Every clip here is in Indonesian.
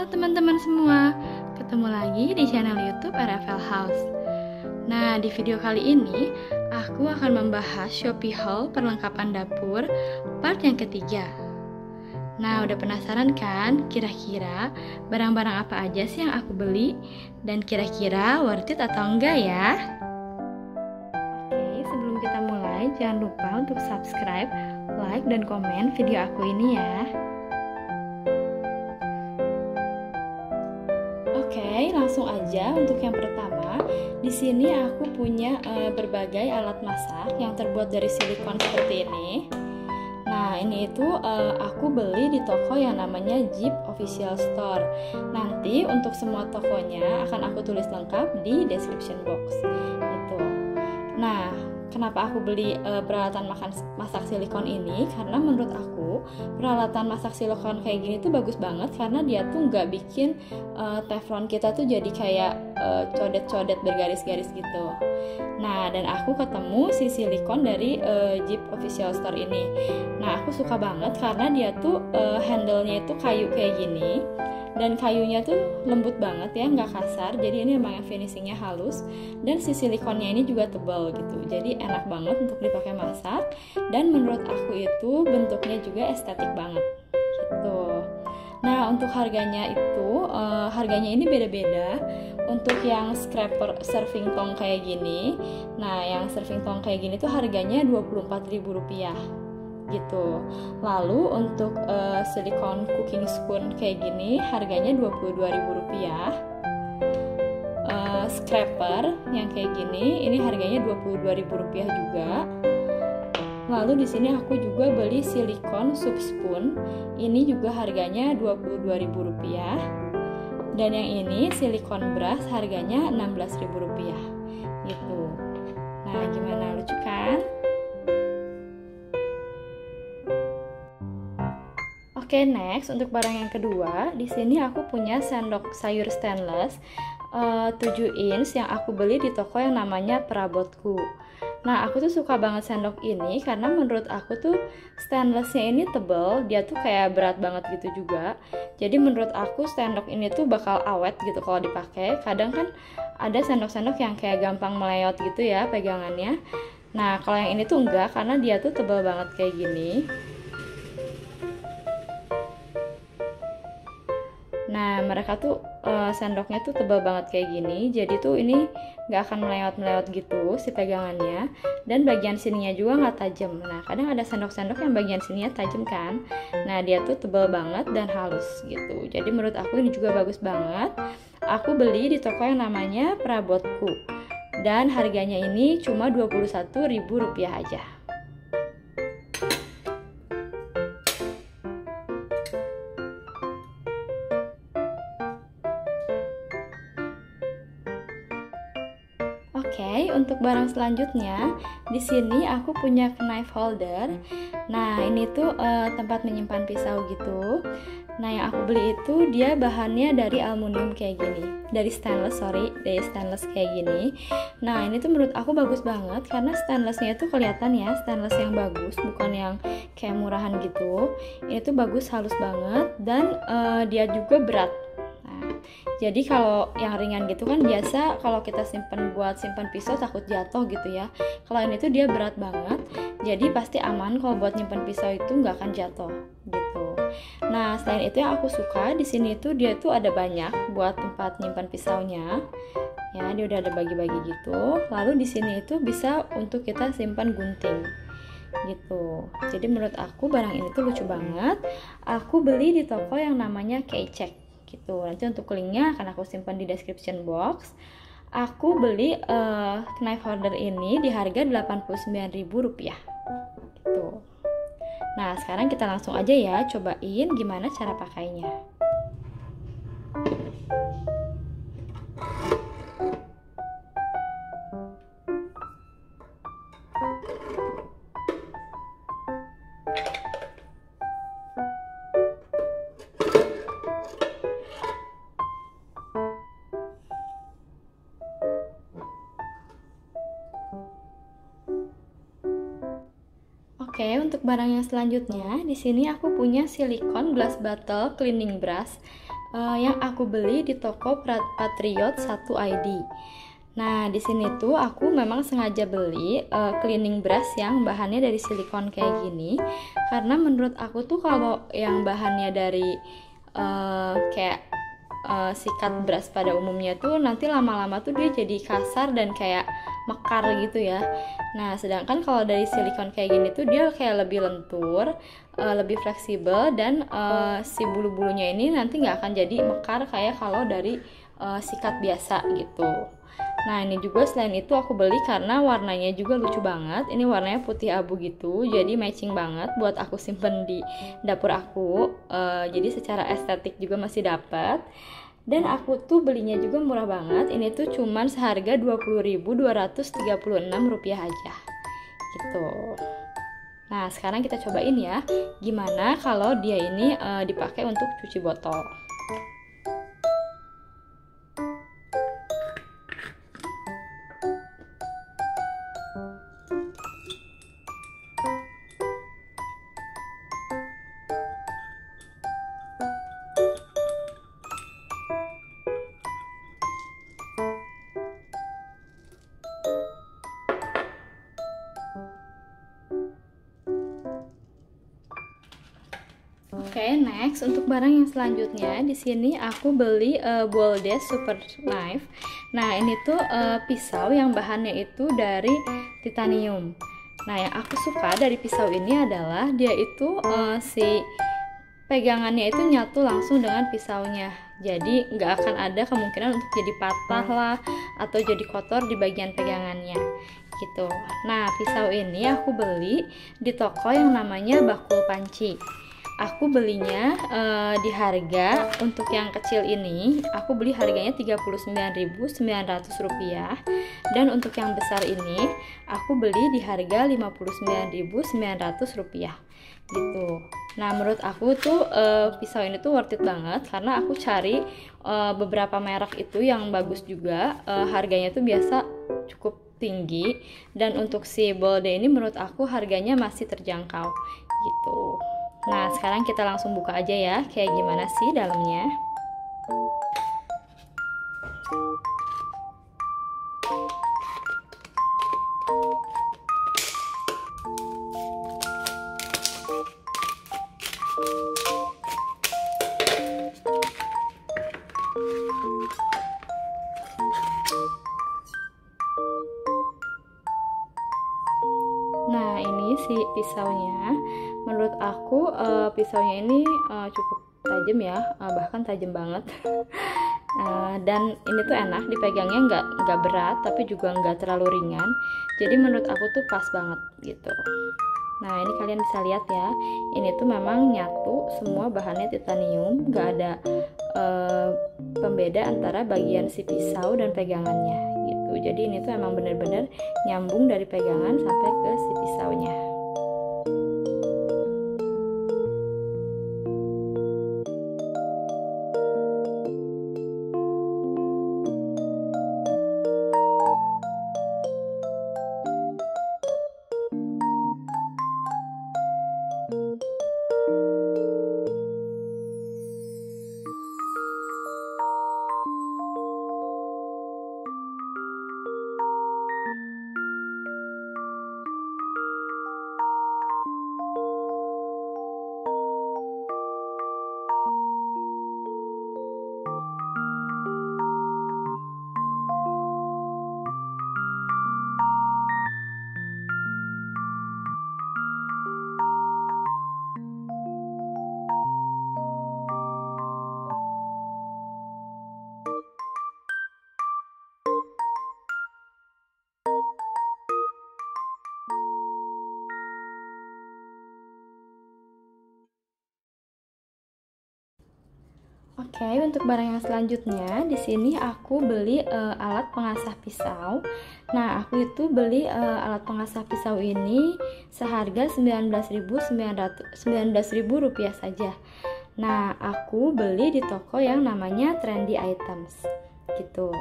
Halo teman-teman semua, ketemu lagi di channel YouTube RFL House. Nah, di video kali ini aku akan membahas Shopee Haul perlengkapan dapur part yang ketiga. Nah, udah penasaran kan kira-kira barang-barang apa aja sih yang aku beli dan kira-kira worth it atau enggak ya? Oke, sebelum kita mulai jangan lupa untuk subscribe, like, dan komen video aku ini ya. Oke, langsung aja untuk yang pertama. Di sini aku punya berbagai alat masak yang terbuat dari silikon seperti ini. Nah, ini itu aku beli di toko yang namanya Jeep Official Store. Nanti untuk semua tokonya akan aku tulis lengkap di description box. Gitu. Nah, kenapa aku beli peralatan masak silikon ini? Karena menurut aku peralatan masak silikon kayak gini tuh bagus banget karena dia tuh nggak bikin teflon kita tuh jadi kayak codet-codet bergaris-garis gitu. Nah, dan aku ketemu si silikon dari Jeep Official Store ini. Nah, aku suka banget karena dia tuh handle-nya itu kayu kayak gini. Dan kayunya tuh lembut banget ya, nggak kasar. Jadi ini emang yang finishingnya halus. Dan si silikonnya ini juga tebal gitu. Jadi enak banget untuk dipakai masak. Dan menurut aku itu bentuknya juga estetik banget gitu. Nah, untuk harganya itu harganya ini beda-beda. Untuk yang scraper serving tong kayak gini, nah yang serving tong kayak gini tuh harganya Rp24.000 gitu. Lalu untuk silikon cooking spoon kayak gini harganya Rp22.000. Scraper yang kayak gini ini harganya Rp22.000 juga. Lalu di sini aku juga beli silikon soup spoon. Ini juga harganya Rp22.000. Dan yang ini silikon brush harganya Rp16.000 gitu. Nah, gimana, lucu kan? Oke, next untuk barang yang kedua, di sini aku punya sendok sayur stainless 7 inch yang aku beli di toko yang namanya Perabotku. Nah, aku tuh suka banget sendok ini karena menurut aku tuh stainlessnya ini tebel, dia tuh kayak berat banget gitu juga. Jadi menurut aku sendok ini tuh bakal awet gitu kalau dipakai. Kadang kan ada sendok-sendok yang kayak gampang meleot gitu ya pegangannya. Nah, kalau yang ini tuh enggak karena dia tuh tebel banget kayak gini. Nah, mereka tuh sendoknya tuh tebal banget kayak gini, jadi tuh ini nggak akan melewat-melewat gitu si pegangannya, dan bagian sininya juga nggak tajam. Nah, kadang ada sendok-sendok yang bagian sininya tajam kan. Nah, dia tuh tebal banget dan halus gitu. Jadi menurut aku ini juga bagus banget. Aku beli di toko yang namanya Perabotku, dan harganya ini cuma Rp21.000 aja. Oke, untuk barang selanjutnya, di sini aku punya knife holder. Nah, ini tuh tempat menyimpan pisau gitu. Nah, yang aku beli itu dia bahannya dari aluminium kayak gini, dari stainless kayak gini. Nah, ini tuh menurut aku bagus banget karena stainlessnya itu kelihatan ya, stainless yang bagus, bukan yang kayak murahan gitu. Ini tuh bagus, halus banget, dan dia juga berat. Jadi kalau yang ringan gitu kan biasa kalau kita simpan pisau takut jatuh gitu ya. Kalau ini tuh dia berat banget, jadi pasti aman kalau buat nyimpan pisau itu nggak akan jatuh gitu. Nah, selain itu yang aku suka di sini tuh dia tuh ada banyak buat tempat nyimpan pisaunya. Ya, dia udah ada bagi-bagi gitu. Lalu di sini itu bisa untuk kita simpan gunting gitu. Jadi menurut aku barang ini tuh lucu banget. Aku beli di toko yang namanya Keycheck gitu. Nanti untuk linknya akan aku simpan di description box. Aku beli knife holder ini di harga Rp89.000 gitu. Nah, sekarang kita langsung aja ya cobain gimana cara pakainya. Oke, untuk barang yang selanjutnya, di sini aku punya silikon glass bottle cleaning brush yang aku beli di toko Patriot 1 ID. Nah, di sini tuh aku memang sengaja beli cleaning brush yang bahannya dari silikon kayak gini, karena menurut aku tuh kalau yang bahannya dari kayak sikat brush pada umumnya tuh nanti lama-lama tuh dia jadi kasar dan kayak mekar gitu ya. Nah, sedangkan kalau dari silikon kayak gini tuh dia kayak lebih lentur, lebih fleksibel, dan si bulu-bulunya ini nanti nggak akan jadi mekar kayak kalau dari sikat biasa gitu. Nah, ini juga selain itu aku beli karena warnanya juga lucu banget. Ini warnanya putih abu gitu, jadi matching banget buat aku simpen di dapur aku. Jadi secara estetik juga masih dapat. Dan aku tuh belinya juga murah banget. Ini tuh cuman seharga Rp20.236 aja gitu. Nah, sekarang kita cobain ya gimana kalau dia ini dipakai untuk cuci botol. Oke, next untuk barang yang selanjutnya di sini aku beli Boldes Super Knife. Nah, ini tuh pisau yang bahannya itu dari titanium. Nah, yang aku suka dari pisau ini adalah dia itu si pegangannya itu nyatu langsung dengan pisaunya. Jadi nggak akan ada kemungkinan untuk jadi patah lah atau jadi kotor di bagian pegangannya gitu. Nah, pisau ini aku beli di toko yang namanya Bakul Panci. Aku belinya di harga untuk yang kecil ini aku beli harganya Rp39.900, dan untuk yang besar ini aku beli di harga Rp59.900 gitu. Nah, menurut aku tuh pisau ini tuh worth it banget karena aku cari beberapa merek itu yang bagus juga, harganya tuh biasa cukup tinggi, dan untuk si Bolde ini menurut aku harganya masih terjangkau gitu. Nah, sekarang kita langsung buka aja ya, kayak gimana sih dalamnya. Nah, ini si pisaunya. Menurut aku pisaunya ini cukup tajam ya, bahkan tajam banget. Dan ini tuh enak dipegangnya, nggak berat tapi juga nggak terlalu ringan. Jadi menurut aku tuh pas banget gitu. Nah, ini kalian bisa lihat ya, ini tuh memang nyatu, semua bahannya titanium, nggak ada pembeda antara bagian si pisau dan pegangannya gitu. Jadi ini tuh emang bener-bener nyambung dari pegangan sampai ke si pisaunya. Oke, untuk barang yang selanjutnya di sini aku beli alat pengasah pisau. Nah, aku itu beli alat pengasah pisau ini seharga Rp19.900 saja. Nah, aku beli di toko yang namanya Trendy Items gitu.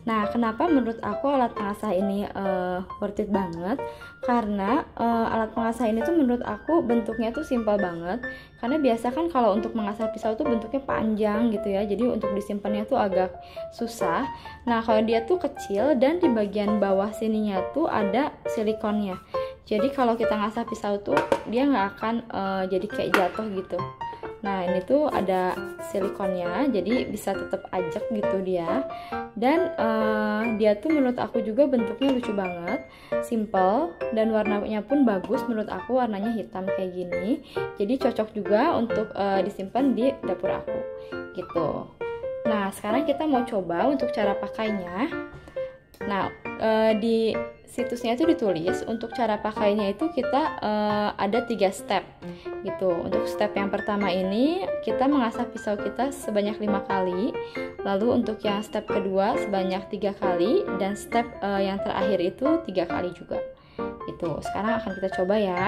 Nah, kenapa menurut aku alat pengasah ini worth it banget? Karena alat pengasah ini tuh menurut aku bentuknya tuh simpel banget. Karena biasa kan kalau untuk mengasah pisau tuh bentuknya panjang gitu ya, jadi untuk disimpannya tuh agak susah. Nah, kalau dia tuh kecil dan di bagian bawah sininya tuh ada silikonnya. Jadi kalau kita ngasah pisau tuh dia nggak akan jadi kayak jatuh gitu. Nah, ini tuh ada silikonnya, jadi bisa tetap ajak gitu dia. Dan dia tuh menurut aku juga bentuknya lucu banget, simple, dan warnanya pun bagus. Menurut aku warnanya hitam kayak gini, jadi cocok juga untuk disimpan di dapur aku gitu. Nah, sekarang kita mau coba untuk cara pakainya. Nah, di situsnya itu ditulis untuk cara pakainya itu kita ada 3 step gitu. Untuk step yang pertama ini kita mengasah pisau kita sebanyak 5 kali. Lalu untuk yang step kedua sebanyak 3 kali, dan step yang terakhir itu 3 kali juga gitu. Sekarang akan kita coba ya.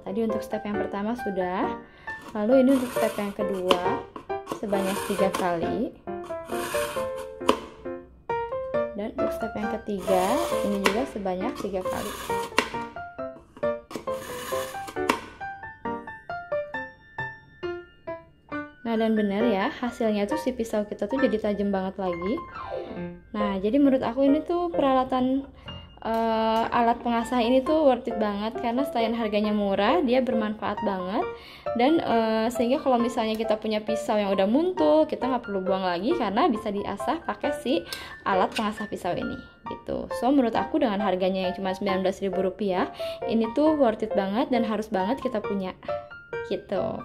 Jadi untuk step yang pertama sudah, lalu ini untuk step yang kedua sebanyak 3 kali, dan untuk step yang ketiga ini juga sebanyak 3 kali. Nah, dan benar ya, hasilnya tuh si pisau kita tuh jadi tajam banget lagi. Nah, jadi menurut aku ini tuh peralatan alat pengasah ini tuh worth it banget, karena selain harganya murah, dia bermanfaat banget. Dan sehingga kalau misalnya kita punya pisau yang udah muntul, kita nggak perlu buang lagi karena bisa diasah pakai si alat pengasah pisau ini gitu. So menurut aku dengan harganya yang cuma Rp19.000, ini tuh worth it banget dan harus banget kita punya gitu.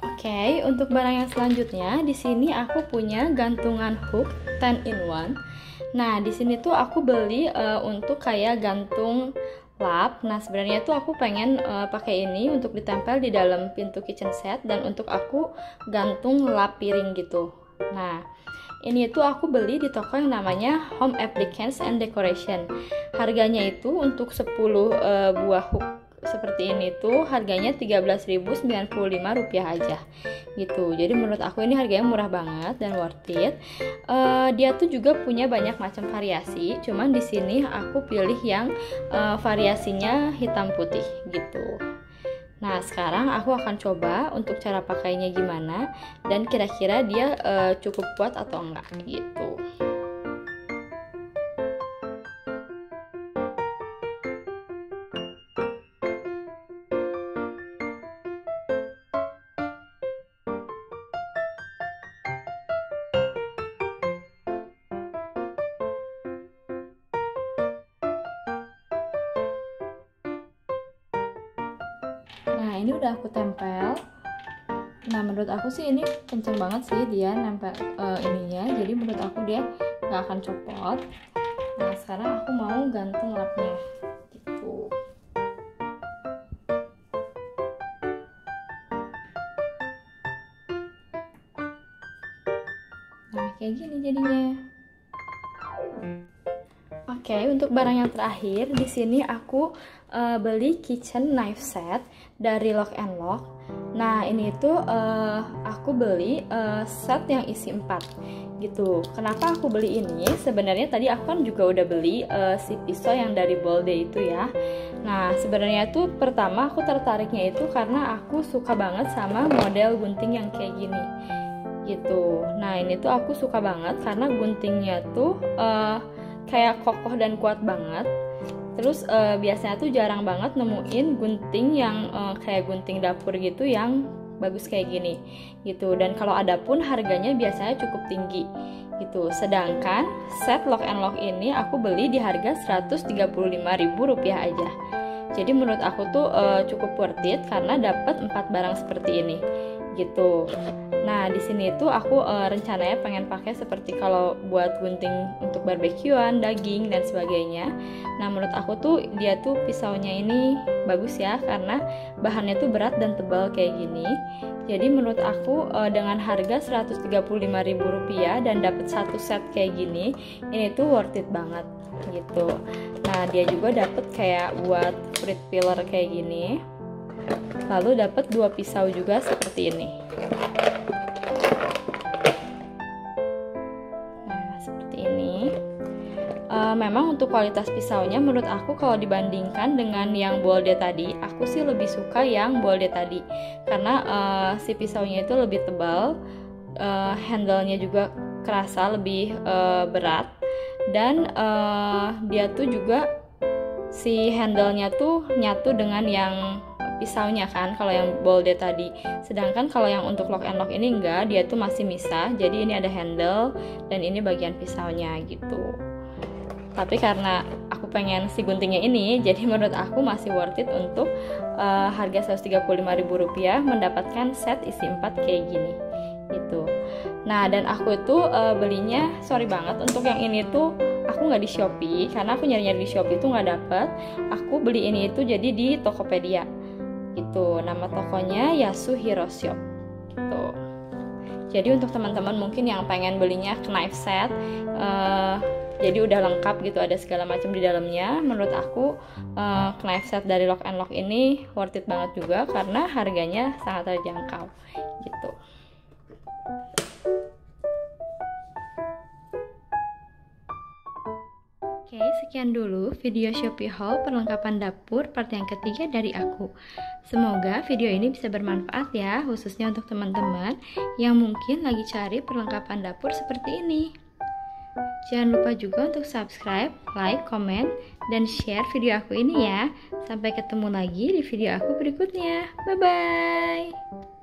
Oke, untuk barang yang selanjutnya di sini aku punya gantungan hook 10 in 1. Nah, di sini tuh aku beli untuk kayak gantung lap. Nah, sebenarnya tuh aku pengen pakai ini untuk ditempel di dalam pintu kitchen set, dan untuk aku gantung lap piring gitu. Nah, ini tuh aku beli di toko yang namanya Home Appliances and Decoration. Harganya itu untuk 10 buah hook seperti ini tuh harganya Rp13.095 aja gitu. Jadi menurut aku ini harganya murah banget dan worth it. Dia tuh juga punya banyak macam variasi, cuman di sini aku pilih yang variasinya hitam putih gitu. Nah, sekarang aku akan coba untuk cara pakainya gimana dan kira-kira dia cukup kuat atau enggak gitu. Nah, ini udah aku tempel. Nah, menurut aku sih ini kenceng banget sih dia nempel ininya. Jadi menurut aku dia nggak akan copot. Nah, sekarang aku mau gantung lapnya gitu. Nah, kayak gini jadinya. Oke, untuk barang yang terakhir di sini aku beli kitchen knife set dari Lock and Lock. Nah, ini tuh aku beli set yang isi 4 gitu. Kenapa aku beli ini? Sebenarnya tadi aku kan juga udah beli si pisau yang dari Bolde itu ya. Nah, sebenarnya tuh pertama aku tertariknya itu karena aku suka banget sama model gunting yang kayak gini gitu. Nah, ini tuh aku suka banget karena guntingnya tuh kayak kokoh dan kuat banget. Terus biasanya tuh jarang banget nemuin gunting yang kayak gunting dapur gitu yang bagus kayak gini gitu. Dan kalau ada pun harganya biasanya cukup tinggi gitu. Sedangkan set Lock and Lock ini aku beli di harga Rp135.000 aja. Jadi menurut aku tuh cukup worth it karena dapat 4 barang seperti ini gitu. Nah, di sini tuh aku rencananya pengen pakai seperti kalau buat gunting untuk barbekyuan, daging dan sebagainya. Nah, menurut aku tuh dia tuh pisaunya ini bagus ya karena bahannya tuh berat dan tebal kayak gini. Jadi menurut aku dengan harga Rp135.000 dan dapat satu set kayak gini, ini tuh worth it banget. gitu. Nah, dia juga dapat kayak buat fruit peeler kayak gini. Lalu dapat 2 pisau juga seperti ini. Nah, seperti ini. Memang untuk kualitas pisaunya menurut aku kalau dibandingkan dengan yang bolde tadi, aku sih lebih suka yang bolde tadi karena si pisaunya itu lebih tebal, handle-nya juga kerasa lebih berat, dan dia tuh juga si handle-nya tuh nyatu dengan yang pisaunya kan kalau yang bolde tadi. Sedangkan kalau yang untuk lock and lock ini enggak, dia tuh masih misah. Jadi ini ada handle dan ini bagian pisaunya gitu. Tapi karena aku pengen si guntingnya ini, jadi menurut aku masih worth it untuk harga Rp135.000 mendapatkan set isi 4 kayak gini gitu. Nah, dan aku itu belinya, sorry banget, untuk yang ini tuh aku nggak di Shopee karena aku nyari-nyari di Shopee itu nggak dapet. Aku beli ini itu jadi di Tokopedia gitu. Nama tokonya Yasuhiro Shop gitu. Jadi untuk teman-teman mungkin yang pengen belinya knife set, jadi udah lengkap gitu, ada segala macam di dalamnya. Menurut aku knife set dari Lock and Lock ini worth it banget juga karena harganya sangat terjangkau gitu. Oke, sekian dulu video Shopee haul perlengkapan dapur part yang ketiga dari aku. Semoga video ini bisa bermanfaat ya, khususnya untuk teman-teman yang mungkin lagi cari perlengkapan dapur seperti ini. Jangan lupa juga untuk subscribe, like, komen, dan share video aku ini ya. Sampai ketemu lagi di video aku berikutnya. Bye-bye.